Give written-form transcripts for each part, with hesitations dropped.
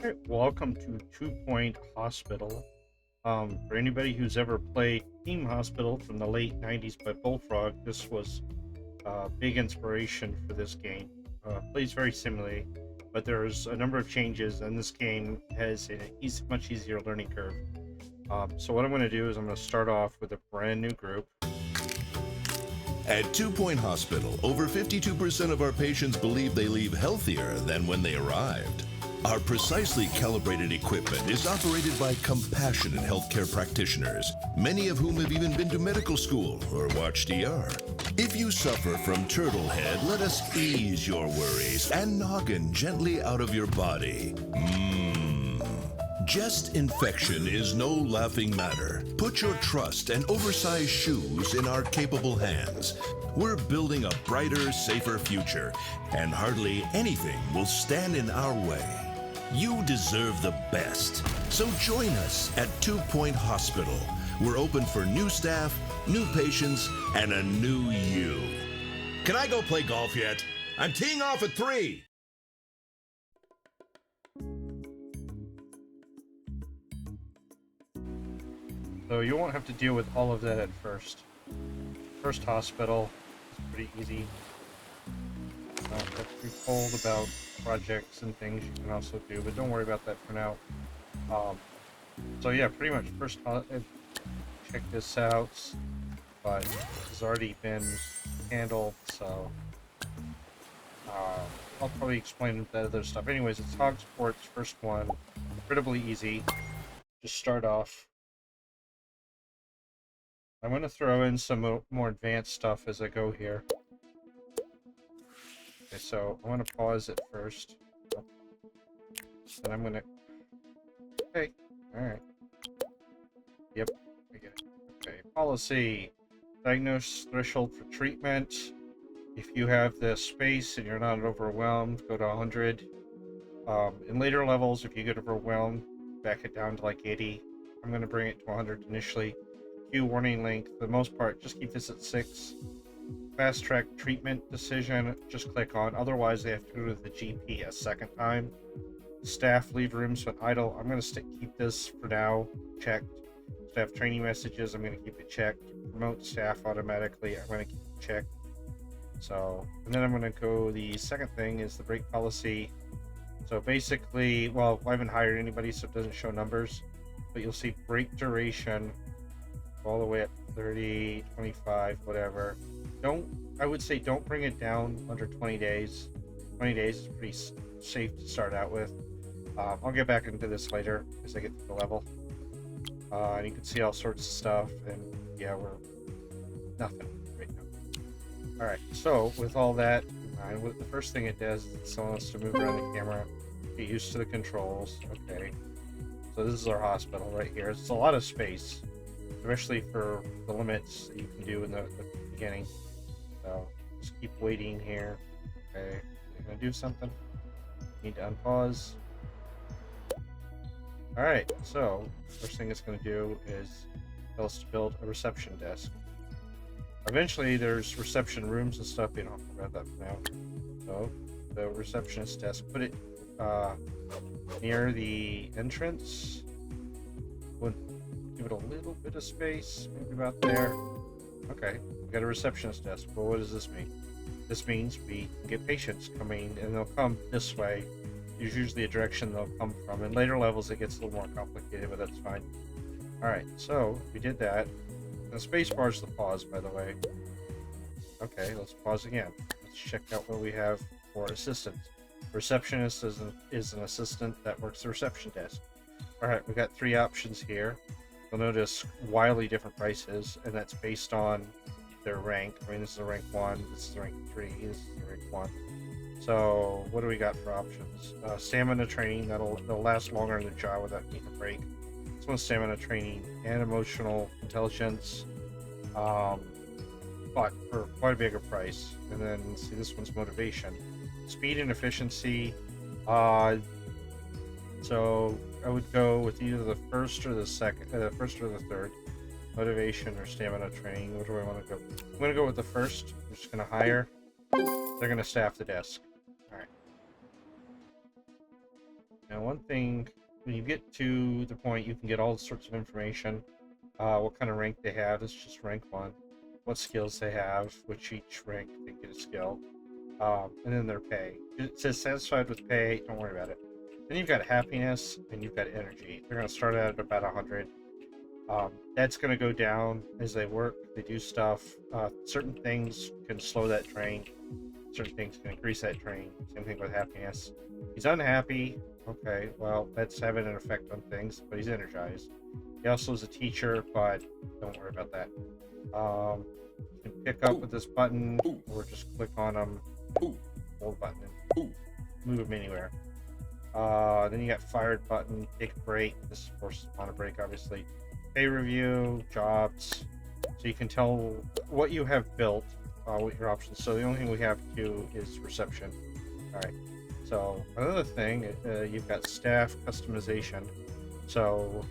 Right, welcome to 2 Point Hospital. For anybody who's ever played Team Hospital from the late 90s by Bullfrog, this was a big inspiration for this game. Plays very similarly, but there's a number of changes, and this game has a much easier learning curve. So what I'm going to do is I'm going to start off with a brand new group. At 2 Point Hospital, over 52% of our patients believe they leave healthier than when they arrived. Our precisely calibrated equipment is operated by compassionate healthcare practitioners, many of whom have even been to medical school or watched ER. If you suffer from turtle head, let us ease your worries and noggin gently out of your body. Chest infection is no laughing matter. Put your trust and oversized shoes in our capable hands. We're building a brighter, safer future, and hardly anything will stand in our way. You deserve the best. So join us at 2 Point Hospital. We're open for new staff, new patients, and a new you. Can I go play golf yet? I'm teeing off at 3. So you won't have to deal with all of that at first. First hospital is pretty easy. If you're told about projects and things you can also do, but don't worry about that for now. So yeah, pretty much first check this out, but it's already been handled, so I'll probably explain that other stuff. Anyways, it's Hogsport's first one, incredibly easy. Just start off. I'm going to throw in some more advanced stuff as I go here. Okay, so I want to pause it first. And I'm going to... Okay, alright. Yep, I get it. Okay, policy. Diagnose threshold for treatment. If you have the space and you're not overwhelmed, go to 100. In later levels, if you get overwhelmed, back it down to like 80. I'm going to bring it to 100 initially. Queue warning length, for the most part, just keep this at 6. Fast track treatment decision, just click on. Otherwise, they have to go to the GP a second time. Staff leave rooms when idle. I'm going to keep this for now checked. Staff training messages, I'm going to keep it checked. Promote staff automatically, I'm going to keep it checked. So, and then I'm going to go, the second thing is the break policy. So basically, well, I haven't hired anybody, so it doesn't show numbers, but you'll see break duration all the way up 30, 25, whatever. I would say don't bring it down under 20 days. 20 days is pretty safe to start out with. I'll get back into this later as I get to the level. And you can see all sorts of stuff, and yeah, we're nothing right now. Alright, so with all that in mind, the first thing it does is it tells us to move around the camera, get used to the controls. Okay, so this is our hospital right here. It's a lot of space, especially for the limits that you can do in the beginning. So just keep waiting here. Okay, you're gonna do something. Need to unpause. Alright, so first thing it's gonna do is tell us to build a reception desk. Eventually there's reception rooms and stuff, you don't have to worry about that for now. So the receptionist desk, put it near the entrance. Give it a little bit of space, maybe about there. Okay, we got a receptionist desk. Well, what does this mean? This means we can get patients coming, and they'll come this way. There's usually a direction they'll come from. In later levels, it gets a little more complicated, but that's fine. Alright, so we did that. The space bar is the pause, by the way. Okay, let's pause again. Let's check out what we have for assistants. Receptionist is an assistant that works the reception desk. Alright, we got 3 options here. You'll notice wildly different prices, and that's based on their rank. I mean, this is a rank 1, this is a rank 3, this is a rank 1. So, what do we got for options? Stamina training, they'll last longer in the job without needing a break. This one's stamina training and emotional intelligence, but for quite a bigger price. And then, let's see, this one's motivation. Speed and efficiency, so I would go with either the first or the second, first or the third. Motivation or stamina training. Where do I want to go? I'm going to go with the first. I'm just going to hire. They're going to staff the desk. Alright. Now, one thing, when you get to the point, you can get all sorts of information. What kind of rank they have is just rank 1. What skills they have, which each rank they get a skill. And then their pay. It says satisfied with pay, don't worry about it. Then you've got happiness, and you've got energy. They're going to start out at about 100. That's going to go down as they work, they do stuff. Certain things can slow that train. Certain things can increase that train. Same thing with happiness. He's unhappy. Okay, well, that's having an effect on things, but he's energized. He also is a teacher, but don't worry about that. You can pick up with this button, or just click on him, hold the button, and move him anywhere. Then you got fired button, take a break. This is, of course, on a break, obviously. Pay review, jobs. So you can tell what you have built, what your options. So the only thing we have to do is reception. All right. So another thing, you've got staff customization. So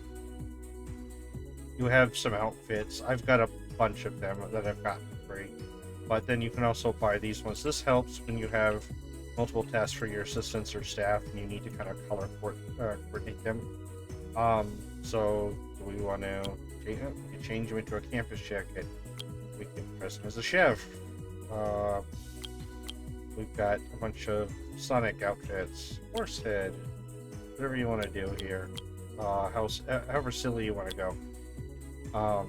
you have some outfits. I've got a bunch of them that I've gotten for free. But then you can also buy these ones. This helps when you have multiple tasks for your assistants or staff and you need to kind of color coordinate them. So do we want to change him into a campus jacket? We can dress him as a chef. We've got a bunch of Sonic outfits, horse head, whatever you want to do here. However silly you want to go. I'm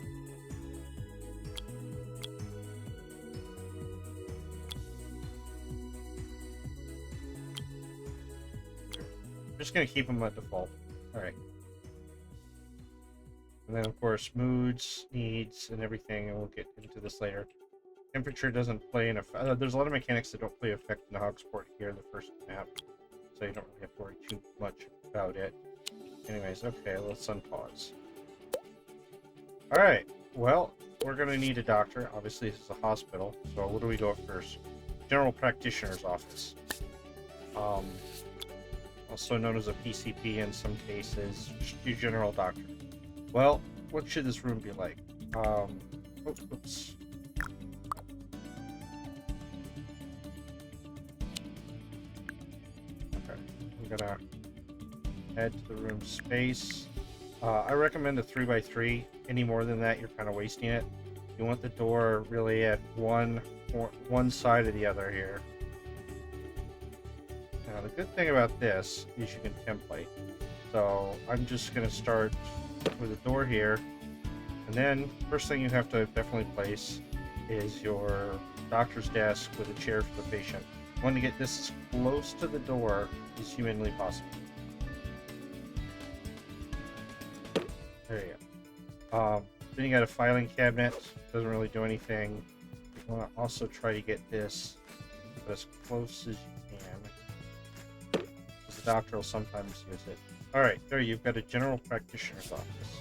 just gonna keep them at default. All right. And then, of course, moods, needs, and everything, and we'll get into this later. Temperature doesn't play an effect. There's a lot of mechanics that don't play effect in the Hogsport here, the first map, so you don't really have to worry too much about it. Anyways, okay, let's unpause. Alright, well, we're going to need a doctor. Obviously, this is a hospital, so what do we go first? General Practitioner's Office. Also known as a PCP in some cases. Just do General Doctor. Well, what should this room be like? Oops. Okay, I'm gonna add to the room space. I recommend a 3x3. Any more than that, you're kind of wasting it. You want the door really at one side or the other here. Now, the good thing about this is you can template. So I'm just gonna start with a door here, and then first thing you have to definitely place is your doctor's desk with a chair for the patient. You want to get this as close to the door as humanly possible. There you go. Then you got a filing cabinet. Doesn't really do anything. You want to also try to get this as close as you can. The doctor will sometimes use it. Alright, there you've got a general practitioner's office.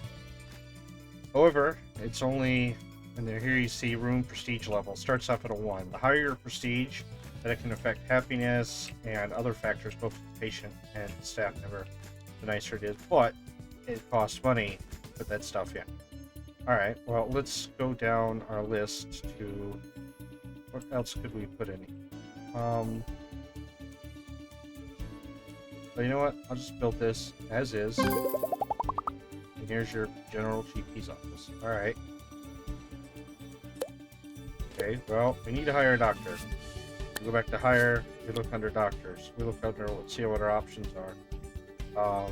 However, it's only, and here you see room prestige level. Starts off at a 1. The higher your prestige, that it can affect happiness and other factors, both for the patient and the staff member, the nicer it is. But it costs money to put that stuff in. Alright, well, let's go down our list to, what else could we put in? But you know what? I'll just build this as is. And here's your general GP's office. Alright. Okay, well, we need to hire a doctor. We go back to hire, we look under doctors. We look under, let's see what our options are.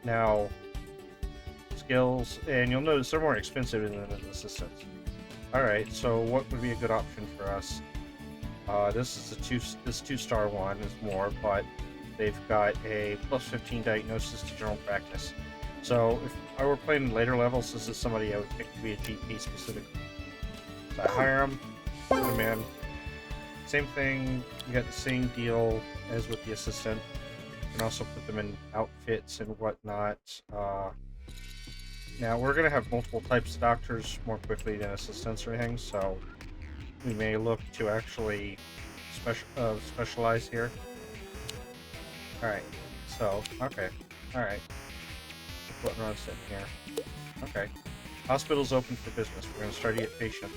Now, skills, and you'll notice they're more expensive than an assistant. Alright, so what would be a good option for us? This is this 2-star one is more, but they've got a plus 15 diagnosis to general practice. So if I were playing later levels, this is somebody I would pick to be a GP specifically. So I hire them, put them in. Same thing, you got the same deal as with the assistant. You can also put them in outfits and whatnot. Now we're going to have multiple types of doctors more quickly than assistants or anything, so we may look to actually specialize here. Alright, so, okay, alright. What runs in here? Okay. Hospital's open for business. We're going to start to get patients.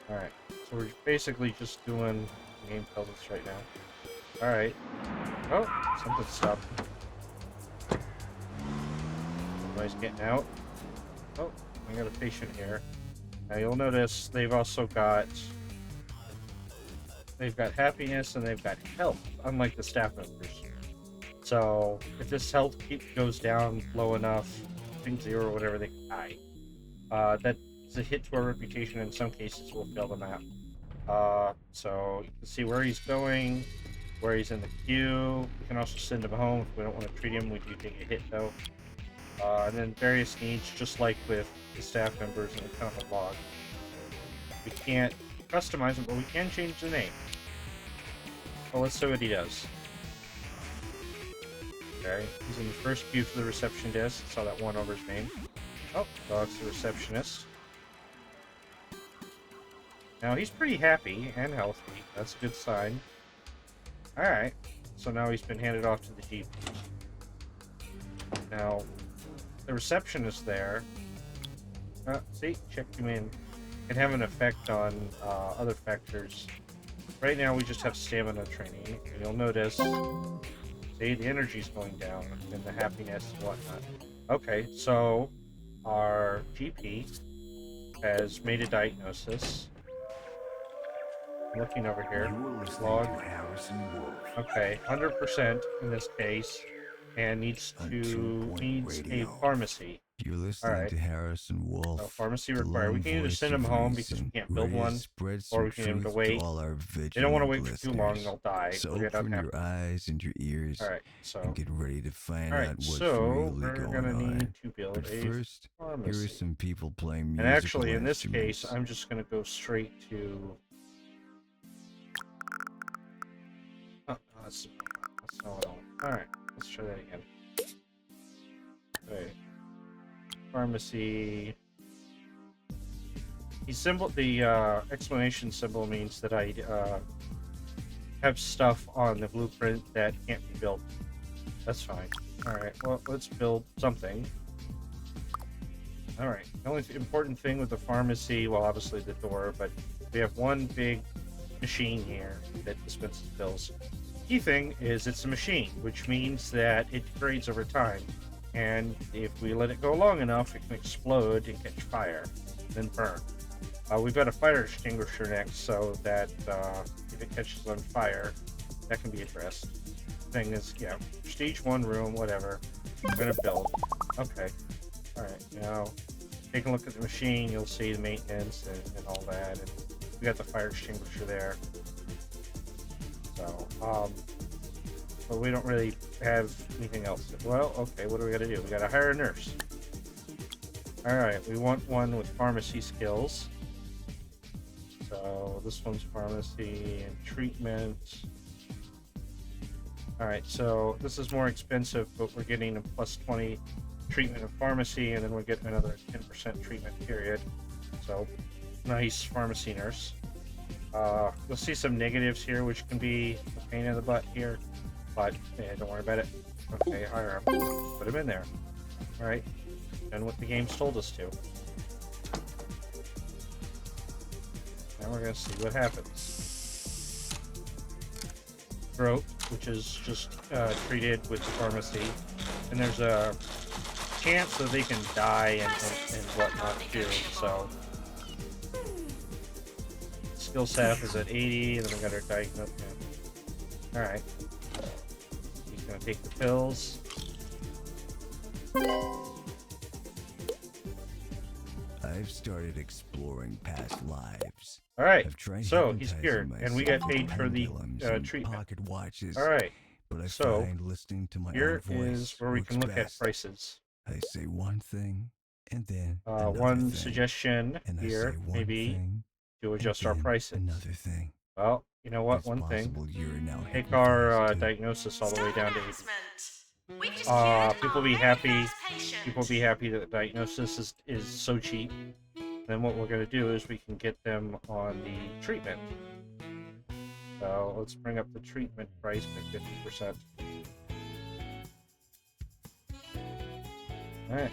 Alright, so we're basically just doing what the game tells us right now. Alright. Oh, something stopped. Somebody's getting out. Oh, I got a patient here. Now you'll notice they've also got happiness and they've got health, unlike the staff members. So if this health goes down low enough, I think 0 or whatever, they can die. That's a hit to our reputation. In some cases, we'll fail the map. So you can see where he's going, where he's in the queue. We can also send him home if we don't want to treat him. We do take a hit though. And then various needs, just like with the staff members in the kind of log. We can't customize it, but we can change the name. Well, let's see what he does. Okay, he's in the first queue for the reception desk. Saw that one over his name. Oh, dog's the receptionist. Now he's pretty happy and healthy. That's a good sign. Alright, so now he's been handed off to the GP. Now, the receptionist there, see, checked him in. Can have an effect on other factors. Right now we just have stamina training, and you'll notice, see, the energy's going down, and the happiness and whatnot. Okay, so our GP has made a diagnosis. I'm looking over here. Log. Okay, 100% in this case, and needs a pharmacy. You're listening to Harrison Wolf. So pharmacy required. We can either send him home because we can't build one, or we can get him to wait. They don't want to wait for too long; they'll die. So open your eyes and your ears. All right, so and get ready to find out what's so really we're going gonna on. need to build But a first, pharmacy. here are some people playing music. And actually, in this case, I'm just gonna go straight to. Oh, that's not what I want. All right, let's try that again. Okay. Pharmacy. The exclamation symbol means that I have stuff on the blueprint that can't be built. That's fine. Alright, well, let's build something. Alright, the only important thing with the pharmacy, well, obviously the door, but we have one big machine here that dispenses pills. Key thing is it's a machine, which means that it degrades over time. And if we let it go long enough, it can explode and catch fire, then burn. We've got a fire extinguisher next, so that if it catches on fire, that can be addressed. Thing is, yeah, prestige 1 room, whatever. I'm gonna build. Okay. Alright, now, take a look at the machine, you'll see the maintenance and all that, and we got the fire extinguisher there. So, but we don't really have anything else. Well, okay, what do we gotta do? We gotta hire a nurse. Alright, we want one with pharmacy skills. So this one's pharmacy and treatment. Alright, so this is more expensive, but we're getting a plus 20 treatment of pharmacy, and then we're getting another 10% treatment period. So, nice pharmacy nurse. You'll see some negatives here, which can be a pain in the butt here. But, yeah, don't worry about it. Okay, hire him. Put him in there. Alright. And what the game's told us to. Now we're gonna see what happens. Throat, which is just treated with pharmacy. And there's a chance that they can die and whatnot too, so. Skill staff is at 80, and then we got our diagnosis. Alright. Gonna take the pills. I've started exploring past lives. Alright, so he's cured, and we got paid for the treatment. Pocket watches, Alright, but I so find listening to my here own voice is where we can look best. at prices. I say one thing, and then one thing, suggestion and here, maybe, to adjust our prices. Another thing. Well, you know what, It's one thing. now Take our diagnosis all the way down to 80. People be happy. People be happy that the diagnosis is so cheap. Then what we're going to do is we can get them on the treatment. So let's bring up the treatment price by 50%. Alright.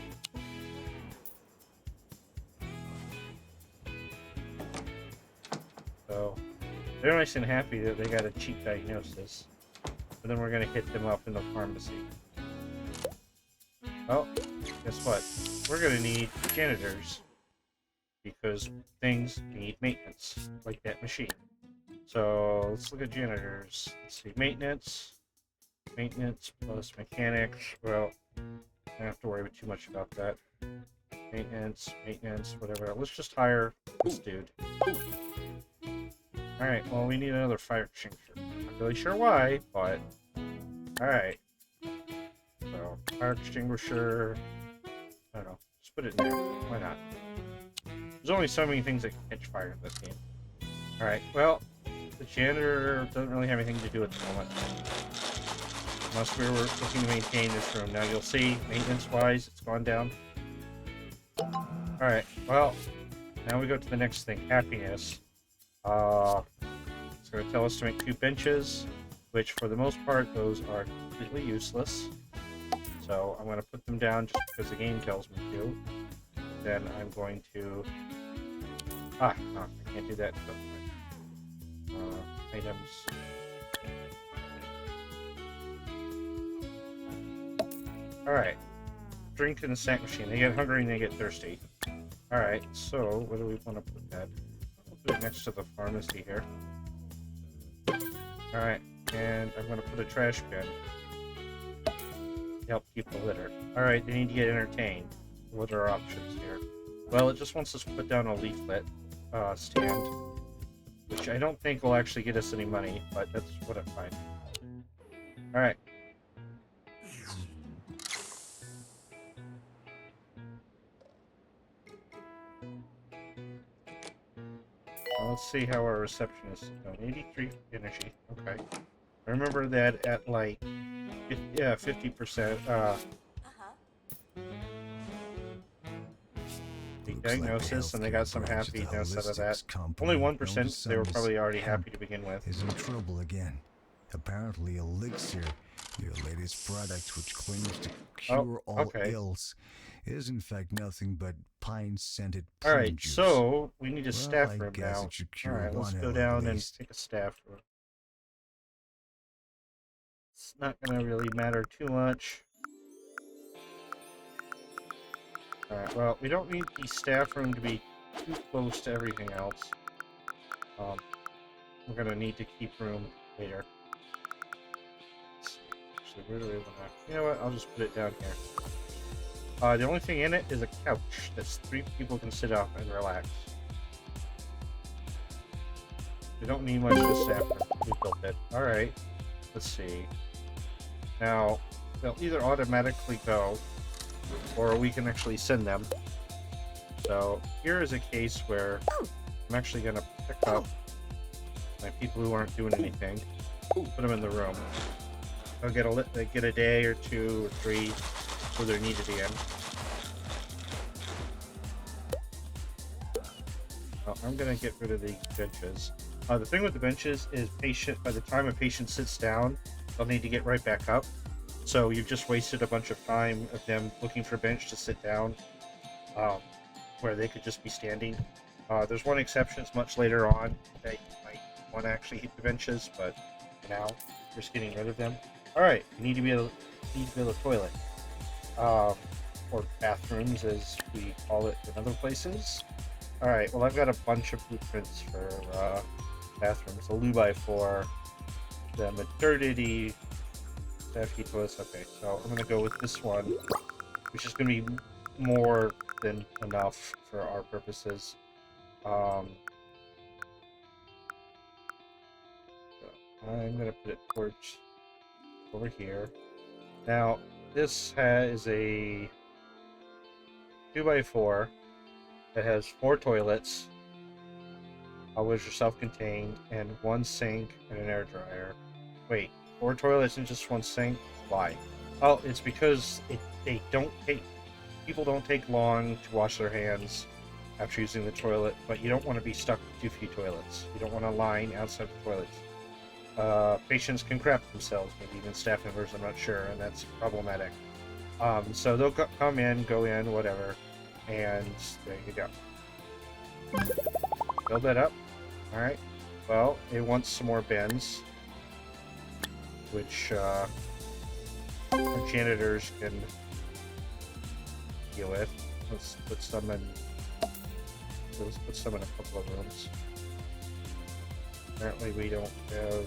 So They're nice and happy that they got a cheap diagnosis. But then we're gonna hit them up in the pharmacy. Oh, guess what? We're gonna need janitors. Because things need maintenance, like that machine. So let's look at janitors. Let's see, maintenance plus mechanics. Well, I don't have to worry too much about that. Maintenance, whatever. Let's just hire this dude. Alright, well, we need another fire extinguisher. Not really sure why, but... Alright. So, fire extinguisher... I don't know. Just put it in there. Why not? There's only so many things that can catch fire in this game. Alright, well, the janitor doesn't really have anything to do at the moment. Unless we were looking to maintain this room. Now you'll see, maintenance-wise, it's gone down. Alright, well, now we go to the next thing, happiness. It's going to tell us to make 2 benches, which for the most part, those are completely useless. So I'm going to put them down just because the game tells me to. Then I'm going to... no, I can't do that. Items. Alright. Drink in the snack machine. They get hungry and they get thirsty. Alright, so where do we want to put that? I'll put it next to the pharmacy here. Alright, and I'm going to put a trash bin to help keep the litter. Alright, they need to get entertained. What are our options here? Well, it just wants us to put down a leaflet stand, which I don't think will actually get us any money, but that's what I find. Alright. Let's see how our reception is. 83 energy. Okay. Remember that at like 50%. The diagnosis, and they got some happiness out of that. Only 1%. They were probably already happy to begin with. Is in trouble again. Apparently, Elixir, your latest product, which claims to cure all ills, is in fact nothing but pine-scented prune Alright, juice. so we need a staff room now. Alright, let's go down and take a staff room. It's not gonna really matter too much. Alright, well, we don't need the staff room to be too close to everything else. We're gonna need to keep room later. Let's see. Actually, where do we wanna... You know what, I'll just put it down here. The only thing in it is a couch that 3 people can sit up and relax. We don't need much of this staff room. We built it. Alright, let's see. Now, they'll either automatically go, or we can actually send them. So, here is a case where I'm actually going to pick up my people who aren't doing anything, put them in the room. They'll get a day or 2 or 3 where they're needed again. Well, I'm going to get rid of these benches. The thing with the benches is by the time a patient sits down, they'll need to get right back up. So you've just wasted a bunch of time of them looking for a bench to sit down, where they could just be standing. There's one exception, it's much later on that you might want to actually hit the benches, but for now, just getting rid of them. Alright, you need to build a toilet. Or bathrooms, as we call it in other places. Alright, well I've got a bunch of blueprints for bathrooms. The Lou-by-4, the Modernity, Staffy toilets. Okay, so I'm gonna go with this one, which is gonna be more than enough for our purposes. So I'm gonna put it towards over here. Now, this is a 2x4 that has 4 toilets, which are self-contained, and 1 sink and an air dryer. Wait, 4 toilets and just 1 sink? Why? Oh, it's because people don't take long to wash their hands after using the toilet, but you don't want to be stuck with too few toilets. You don't want to line outside the toilets. Patients can crap themselves, maybe even staff members, I'm not sure, and that's problematic. So they'll come in, go in, whatever, and there you go. Build that up. Alright. Well, it wants some more bins, which our janitors can deal with. Let's put some in. Let's put some in a couple of rooms. Apparently, we don't have.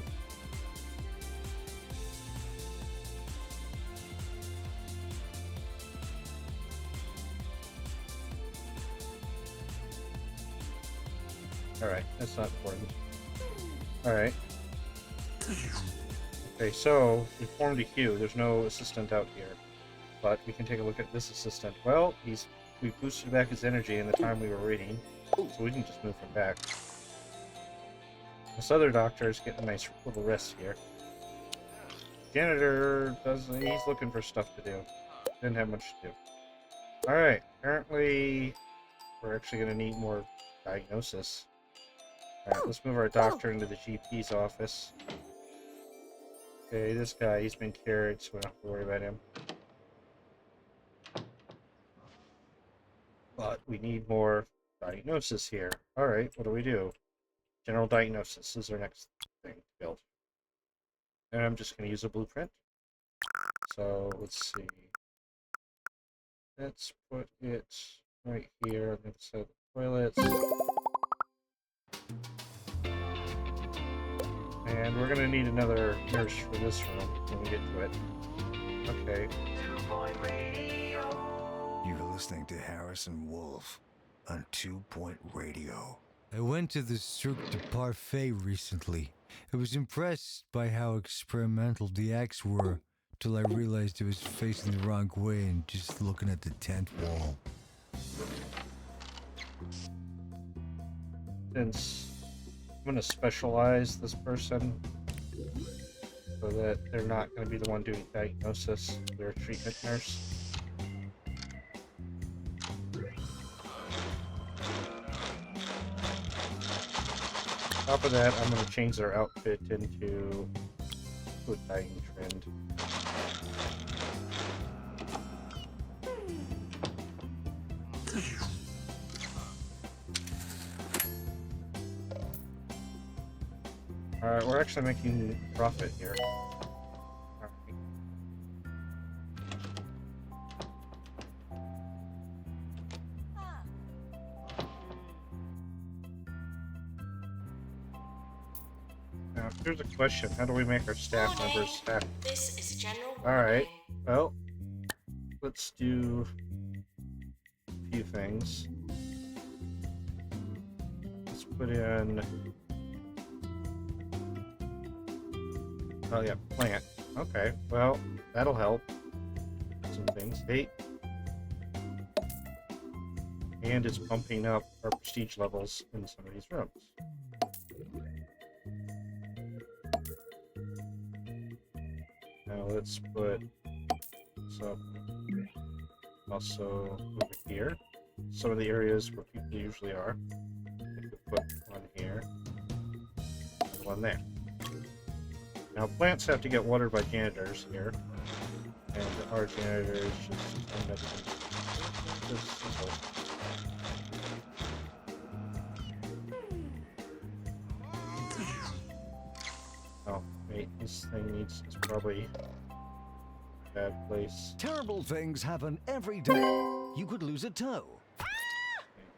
Alright, that's not important. Alright. Okay, so we formed a queue. There's no assistant out here. But we can take a look at this assistant. Well, we boosted back his energy in the time we were reading, so we can just move him back. This other doctor is getting a nice little rest here. Janitor he's looking for stuff to do. Didn't have much to do. Alright, apparently we're actually going to need more diagnosis. Alright, let's move our doctor into the GP's office. Okay, this guy, he's been cured, so we don't have to worry about him. But we need more diagnosis here. Alright, what do we do? General diagnosis is our next thing to build. And I'm just going to use a blueprint. So, let's see. Let's put it right here on the other side of the toilets. And we're going to need another nurse for this room when we get to it. Okay. You're listening to Harrison Wolf on 2 Point Radio. I went to the Cirque du Parfait recently. I was impressed by how experimental the acts were, till I realized I was facing the wrong way and just looking at the tent wall. Since I'm going to specialize this person so that they're not going to be the one doing diagnosis, they're a treatment nurse. On top of that, I'm going to change their outfit into foot dying trend. Alright, we're actually making profit here. Alright. Now, here's a question. How do we make our staff members happy? This is general. Alright, well, let's do a few things. Let's put in... Oh yeah, plant. Okay, well, that'll help. Some things. Hey. And it's pumping up our prestige levels in some of these rooms. Now let's put some also over here. Some of the areas where people usually are. We could put one here. And one there. Now, plants have to get watered by janitors here, and our janitors just simple. Oh, wait, this thing is probably a bad place. Terrible things happen every day. You could lose a toe.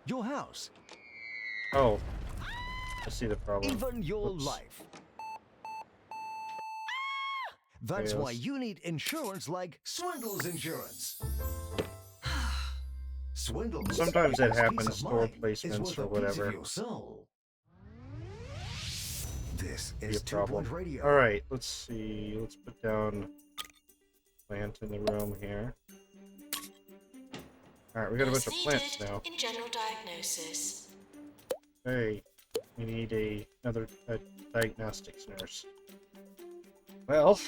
Your house. Oh, I see the problem. Even your Oops. life. That's why you need insurance like Swindle's Insurance. Swindle's. Sometimes that Peace happens, of store mind placements is or worth a piece whatever. of your soul. This Be is a 2 problem. Point Radio. Alright, let's see. Let's put down plant in the room here. Alright, we got a bunch of plants now. In general diagnosis. Hey, we need another diagnostics nurse. Well,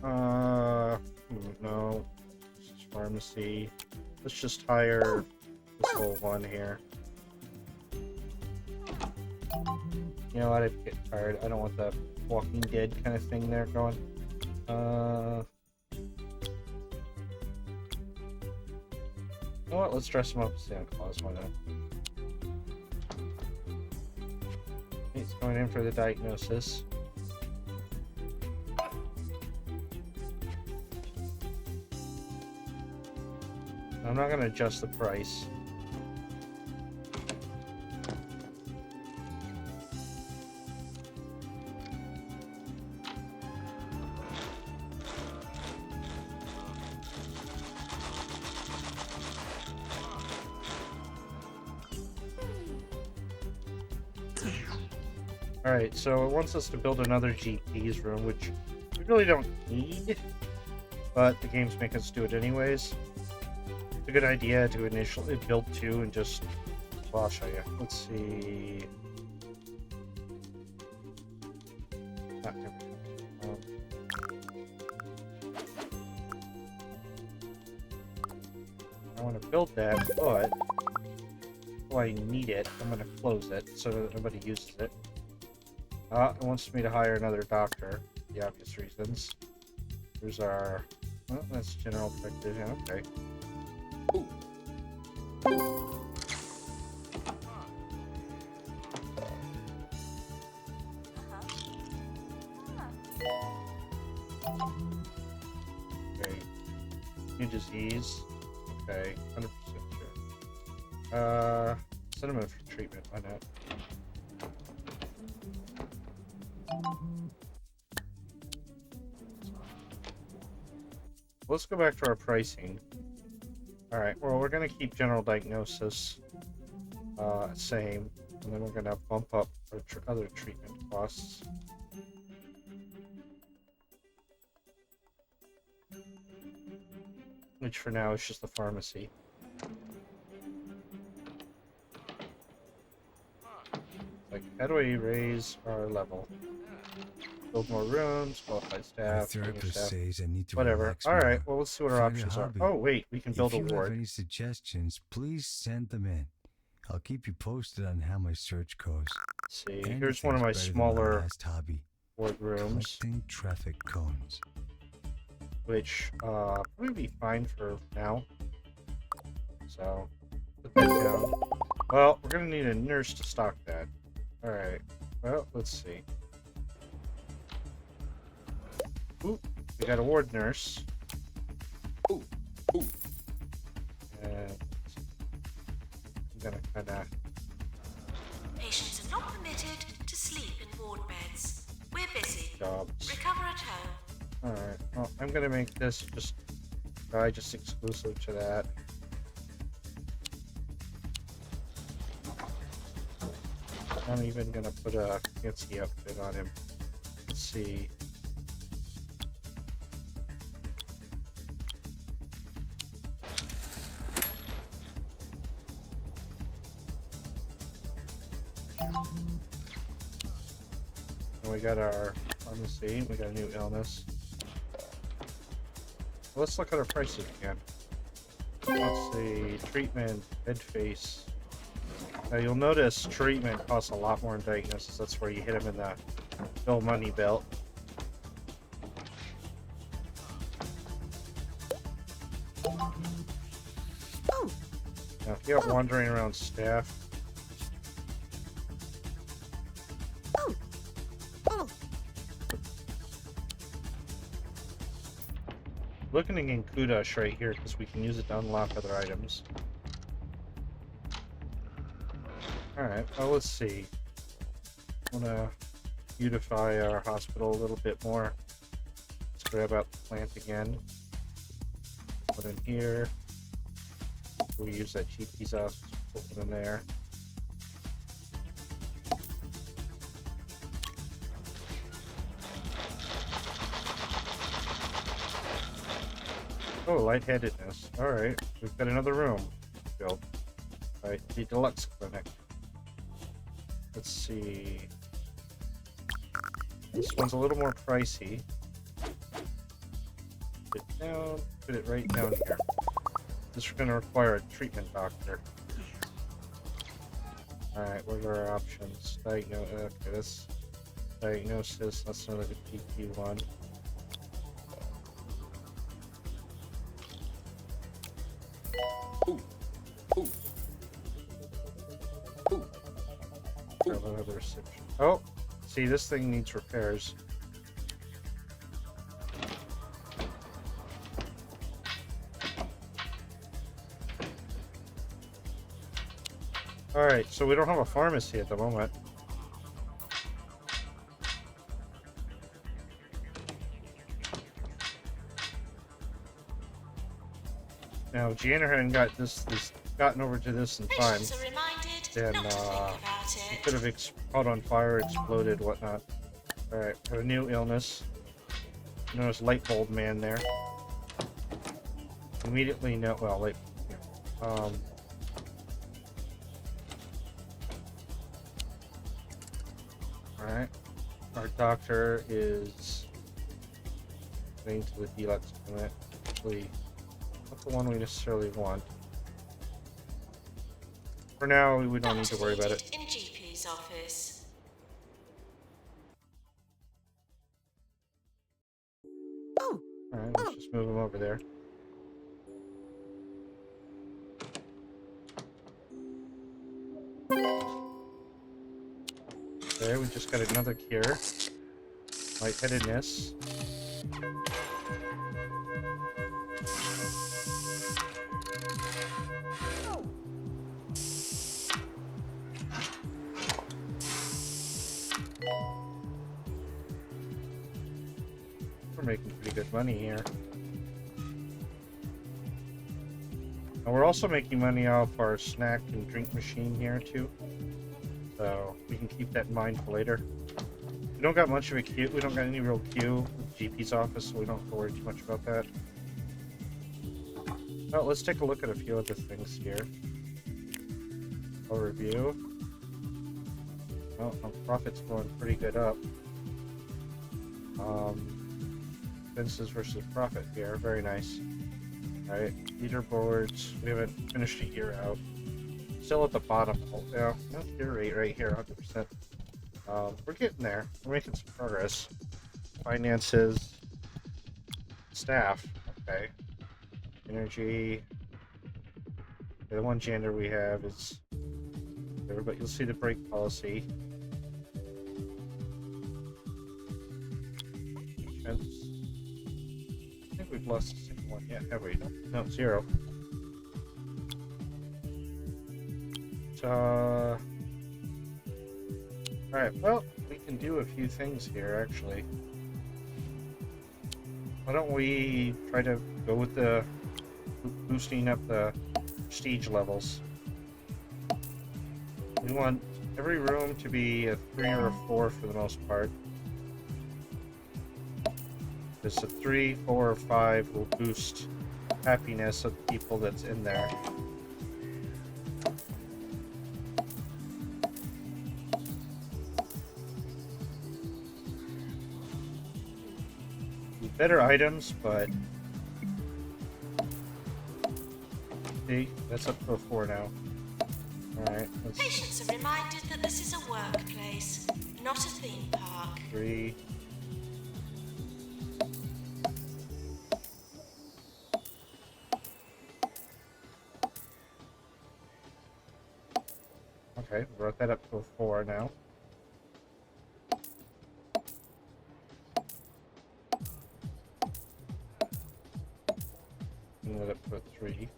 no. This is pharmacy. Let's just hire this whole one here. You know what? I get tired. I don't want the Walking Dead kind of thing there going. You know what? Let's dress him up as Santa Claus. Why not? He's Going in for the diagnosis. I'm not going to adjust the price. Alright, so it wants us to build another GP's room, which we really don't need, but the games make us do it anyways. It's a good idea to initially build two and just... Well, I'll show you. Let's see... Ah, there we go. I want to build that, but... Oh, I need it. I'm going to close it so that nobody uses it. It wants me to hire another doctor, for the obvious reasons. Here's our... Oh, that's general practitioner, okay. Ooh. Okay. New disease. Okay, 100% sure. Send him in for treatment, why not? Let's go back to our pricing. Alright, well, we're going to keep general diagnosis same, and then we're going to bump up our other treatment costs. Which for now is just the pharmacy. Like, how do we raise our level? Build more rooms, qualified staff, therapist staff. says I need to Whatever. relax All right. more. Well, let's see what our Find a options are. hobby. Oh, wait. We can build a If you have ward. any suggestions, please send them in. I'll keep you posted on how my search goes. Let's see. Here's one of my Anything's better than smaller last hobby, ward rooms, collecting traffic cones. which would be fine for now. So put that down. Well, we're gonna need a nurse to stock that. All right. Well, let's see. Ooh, we got a ward nurse. Ooh, ooh. And I'm gonna kind of... Patients are not permitted to sleep in ward beds. We're busy. Jobs. Recover at home. Alright, well, I'm gonna make this just exclusive to that. I'm even gonna put a fancy outfit on him. Let's see. And we got our pharmacy, we got a new illness. Let's look at our prices again. Let's see, treatment, head face. Now you'll notice treatment costs a lot more in diagnosis. That's where you hit them in the bill money belt. Now if you got wandering around staff, looking in Kudash right here because we can use it to unlock other items. Alright, well, let's see. I want to beautify our hospital a little bit more. Let's grab out the plant again. Put in here. We use that GP's house, put it in there. Oh, lightheadedness. Alright, we've got another room built. Alright, the deluxe clinic. Let's see. This one's a little more pricey. Put it down, put it right down here. This is going to require a treatment doctor. Alright, what are our options? Okay, this diagnosis, that's another GP one. Grab another reception. Oh, See, this thing needs repairs. Alright, so we don't have a pharmacy at the moment. Now, if Janner hadn't got gotten over to this in time, Patients are reminded then not to think about it it. could have caught on fire, exploded, whatnot. Alright, have a new illness. Notice light bulb man there. Immediately no, well, like, alright. Our doctor is going to the deluxe unit. Actually, not the one we necessarily want. For now, we don't need to worry about it. In GP's office. Alright, let's just move him over there. Okay, we just got another cure. Lightheadedness. We're making pretty good money here. And we're also making money off our snack and drink machine here too. So we can keep that in mind for later. We don't got much of a queue. We don't got any real queue with GP's office, so we don't have to worry too much about that. Well, let's take a look at a few other things here. I'll review. Oh, our profit's going pretty good up. Expenses versus profit here, very nice. Alright, leaderboards. We haven't finished a year out. Still at the bottom. Oh, yeah, no cure rate right here, 100%. We're getting there. We're making some progress. Finances. Staff. Okay. Energy. The one gender we have is there, but you'll see the break policy. Defense. I think we've lost a single one yet, have we? No, zero. Alright, well, we can do a few things here, actually. Why don't we try to go with the boosting up the prestige levels? We want every room to be a 3 or a 4 for the most part. Because a 3, 4, or 5 will boost happiness of the people that's in there. Better items, but see, that's up to a 4 now. Alright, let's Patients are reminded that this is a workplace, not a theme park. 3. Okay, brought that up to a 4 now. Bring that up to a 3.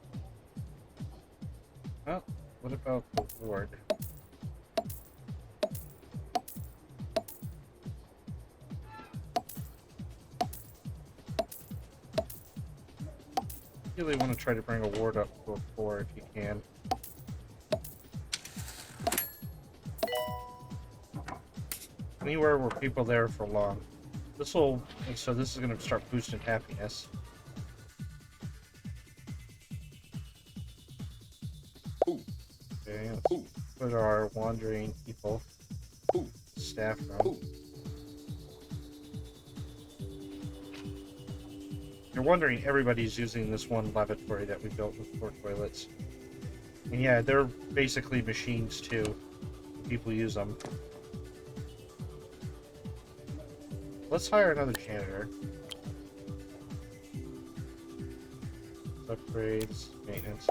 Well, what about the ward? Really want to try to bring a ward up to a 4 if you can. Anywhere where people there for long. So this is going to start boosting happiness. Okay, let's put our wandering people staff room. You're wondering, everybody's using this one lavatory that we built with 4 toilets. And yeah, they're basically machines too. People use them. Let's hire another janitor. Upgrades, maintenance.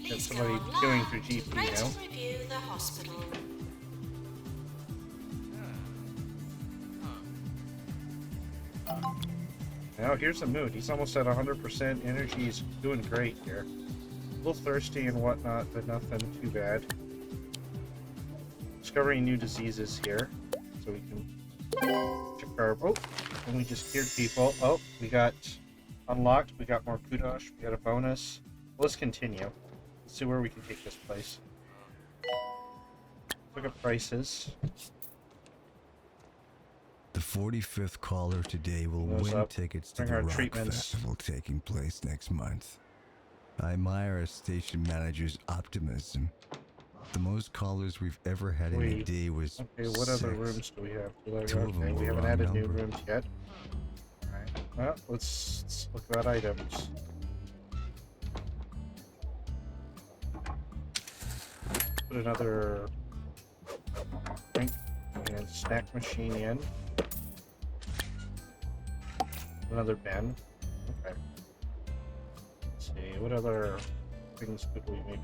Please go somebody online doing for to GP rate now. and review the hospital. Now here's the mood. He's almost at 100% energy. He's doing great here. A little thirsty and whatnot, but nothing too bad. Discovering new diseases here, so we can check our. Oh, and we just cured people. Oh, we got unlocked. We got more kudosh. We got a bonus. Let's continue. Let's see where we can take this place. Look at prices. The 45th caller today will Goes win up. tickets to Bring the our rock treatments. festival taking place next month. I admire a station manager's optimism. The most callers we've ever had in a day was Okay, what other 6. rooms do we have? Two of them Okay, we were haven't wrong added new number. rooms yet. Alright, well, let's look at items. Put another drink and snack machine in. Another bin. Okay. Let's see, what other things could we maybe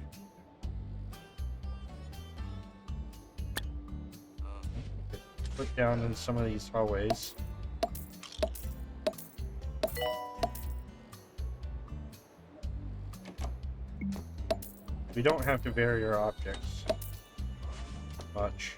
put down in some of these hallways? We don't have to vary our objects much.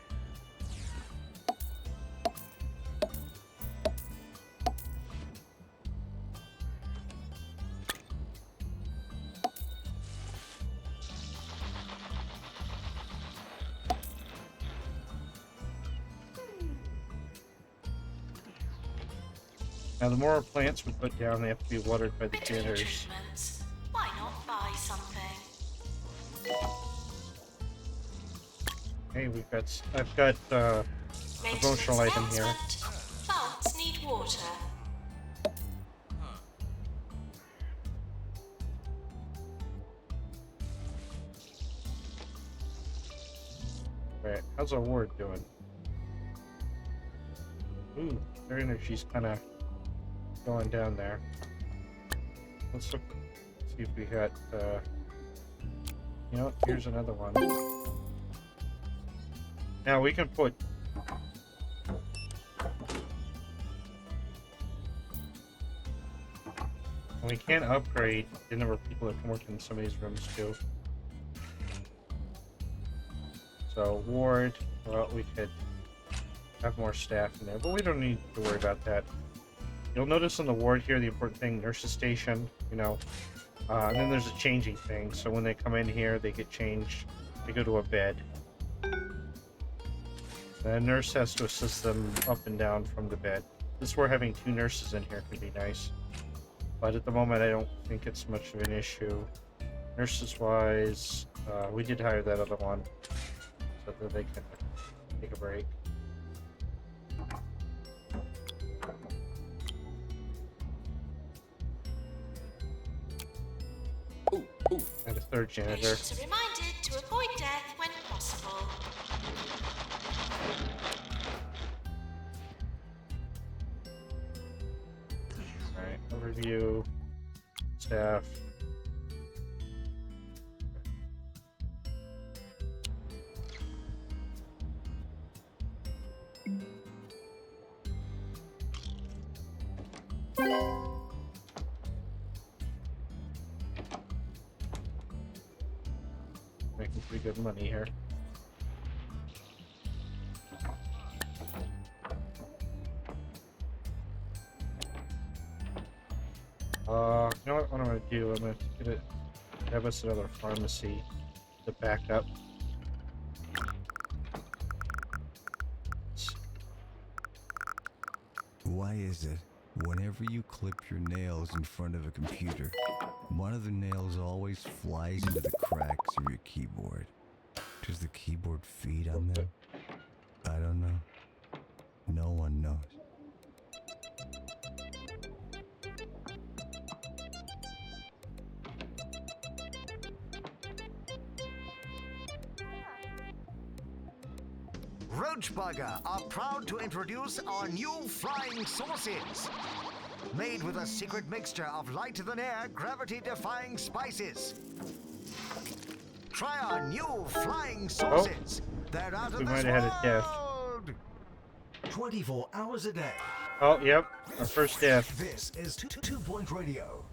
Now, the more plants we put down, they have to be watered by the Between janitors. treatments, why not buy something? Hey, I've got promotional item here. Announcement. Plants need water. Right, how's our ward doing? Ooh, their energy's kind of going down there. Let's look, see if we got, you know, here's another one. Now we can put... And we can upgrade the number of people that can work in some of these rooms too. So, ward, well, we could have more staff in there, but we don't need to worry about that. You'll notice on the ward here, the important thing, nurse's station, you know, and then there's a changing thing. So when they come in here, they get changed, they go to a bed. The nurse has to assist them up and down from the bed. This is where having 2 nurses in here could be nice. But at the moment, I don't think it's much of an issue. Nurses-wise, we did hire that other one, so that they can take a break. And a 3rd janitor. Patients are reminded to avoid death when possible. Alright, overview, staff. Making pretty good money here. You know what I'm gonna do? I'm gonna get it, have us another pharmacy to back up. Why is it whenever you clip your nails in front of a computer, one of the nails always flies into the cracks of your keyboard? Does the keyboard feed on them? I don't know. No one knows. Roachburger are proud to introduce our new flying sauces. Made with a secret mixture of lighter-than-air, gravity-defying spices. Try our new flying saucers. They're out of We this might have had a death. world. 24 hours a day. Oh, yep. Our first death. This is 2 Point Radio.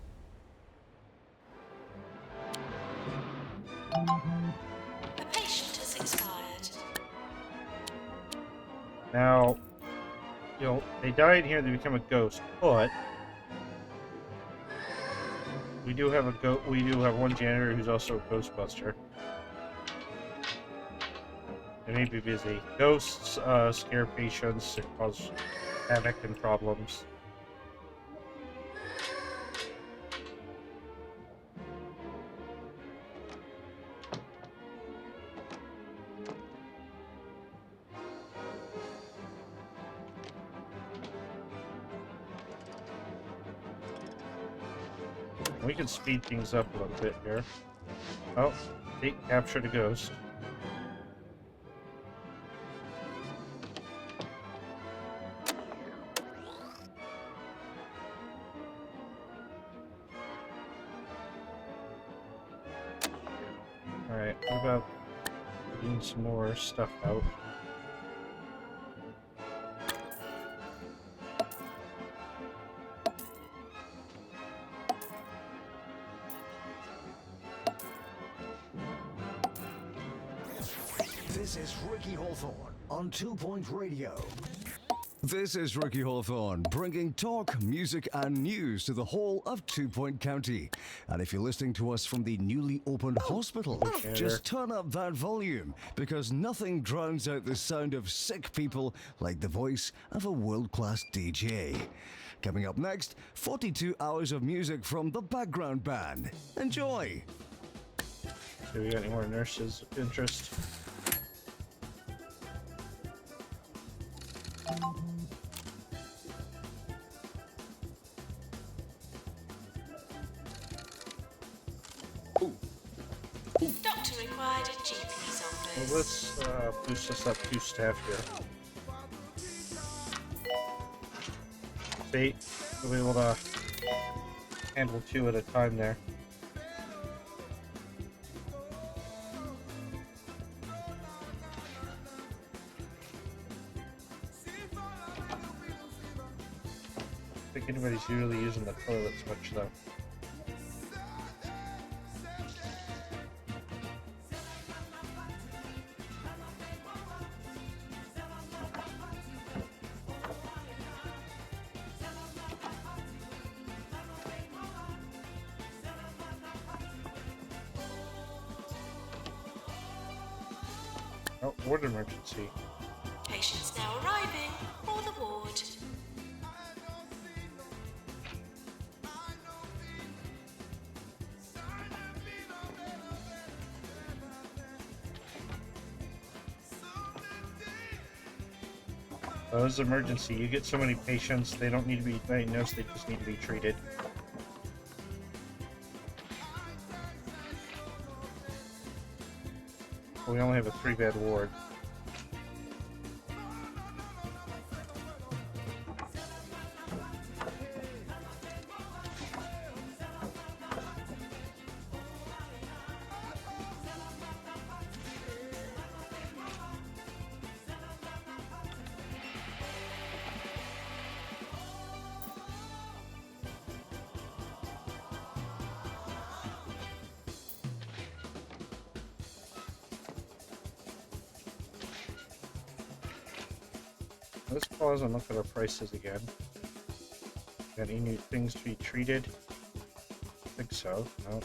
The patient has expired. Now, they die in here, they become a ghost, but we do have one janitor who's also a ghostbuster. They may be busy. Ghosts scare patients and cause havoc and problems. We can speed things up a little bit here. Oh, they captured a ghost. Alright, what about getting some more stuff out? This is Ricky Hawthorne on 2 Point Radio. This is Ricky Hawthorne, bringing talk, music, and news to the whole of 2 Point County. And if you're listening to us from the newly opened hospital, just turn up that volume, because nothing drowns out the sound of sick people like the voice of a world-class DJ. Coming up next, 42 hours of music from the background band. Enjoy! Do we got any more nurses of interest? Doctor required in GP's Well, office. let's boost us up 2 staff here. See, we'll be able to handle 2 at a time there. I don't think anybody's really using the toilets much though. Oh, ward emergency. Patients now arriving for the ward. Oh, this is emergency. You get so many patients, they don't need to be diagnosed, they just need to be treated. We only have a 3-bed ward. Let's pause and look at our prices again. Got any new things to be treated? I think so. No.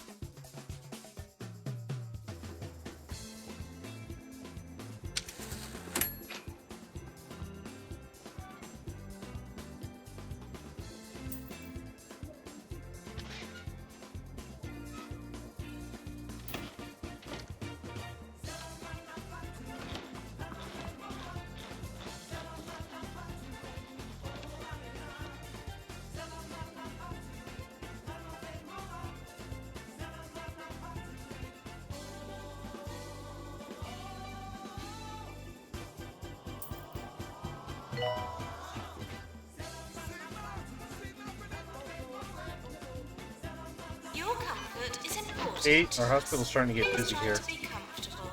8. Our hospital's starting to get busy here. Be comfortable.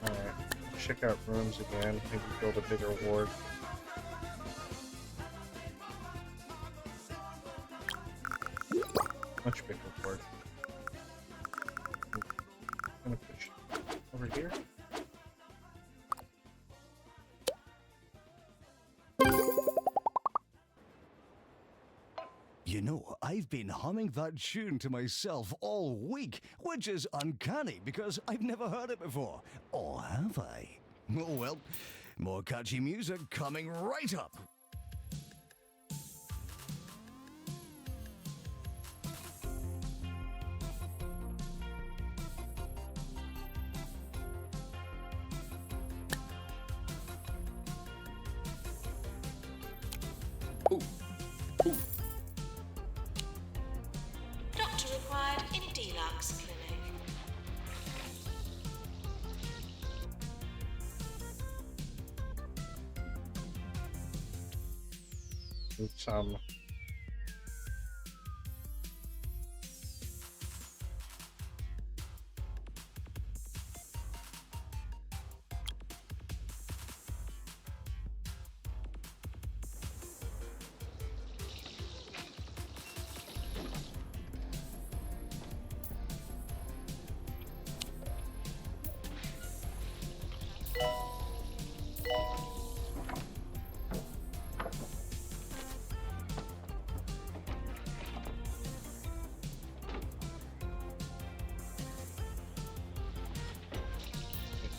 Alright. Check out rooms again. Maybe build a bigger ward. Much bigger ward. I'm gonna push over here. You know, I've been humming that tune to myself all week, which is uncanny because I've never heard it before. Or have I? Oh well, more catchy music coming right up. Doctor required in Deluxe Clinic. Need some.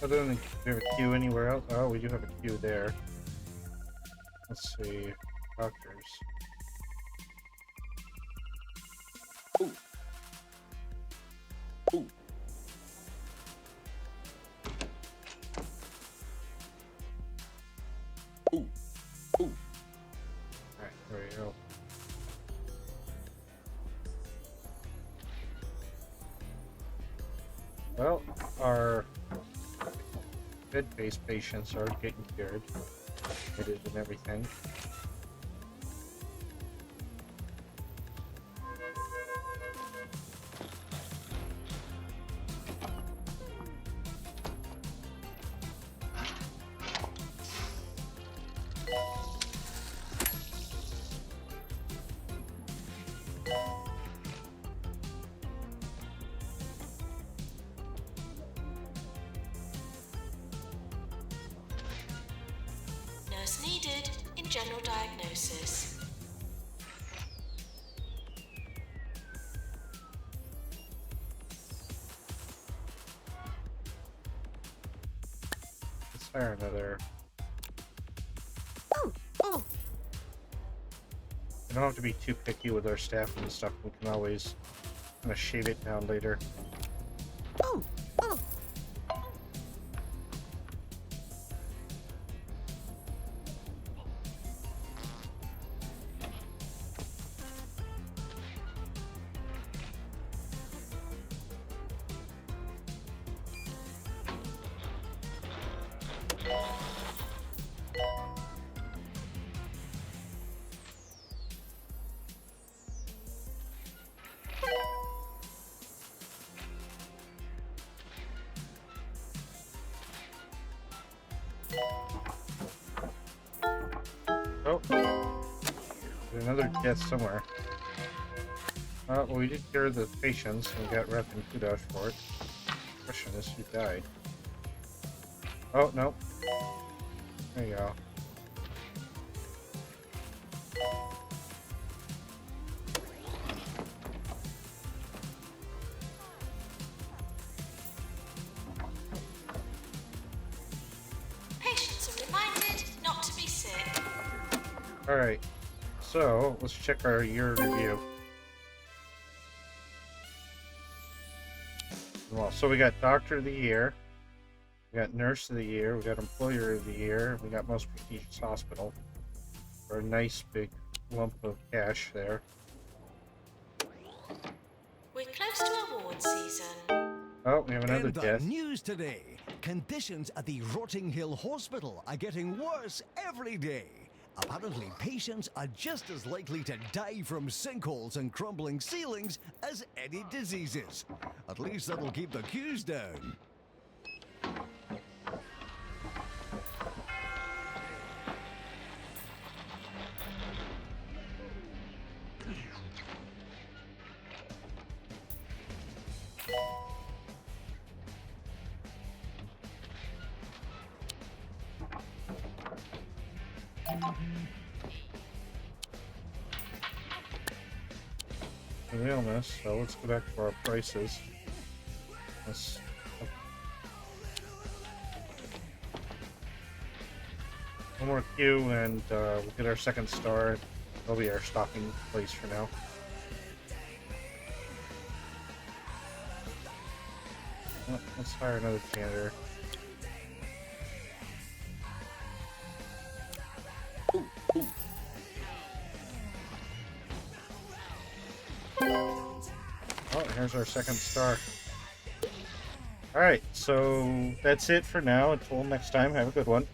I don't think we have a queue anywhere else. Oh, we do have a queue there. Let's see. Doctors. Alright, there we go. Well, our bed-based patients are getting cured. It is and everything. Nurse needed in general diagnosis. Let's hire another. We don't have to be too picky with our staff and stuff. We can always kind of shave it down later. Oh, there's another death somewhere. Well, we did cure the patients and we got rep and kudos for it. Question is, who died? Oh, no. There you go. Patients are reminded not to be sick. Alright, so let's check our year review. Well, so we got Doctor of the Year, we got Nurse of the Year, we got Employer of the Year, we got Most Prestigious Hospital. For a nice big lump of cash there. We're close to award season. Oh, we have another In the death. news today, conditions at the Rotting Hill Hospital are getting worse every day. Apparently, patients are just as likely to die from sinkholes and crumbling ceilings as any diseases. At least that'll keep the queues down. Realness, so let's go back to our prices. Let's, one more queue and we'll get our second star. That'll be our stocking place for now. Let's hire another janitor. Oh, here's our second star. Alright, so that's it for now. Until next time, have a good one.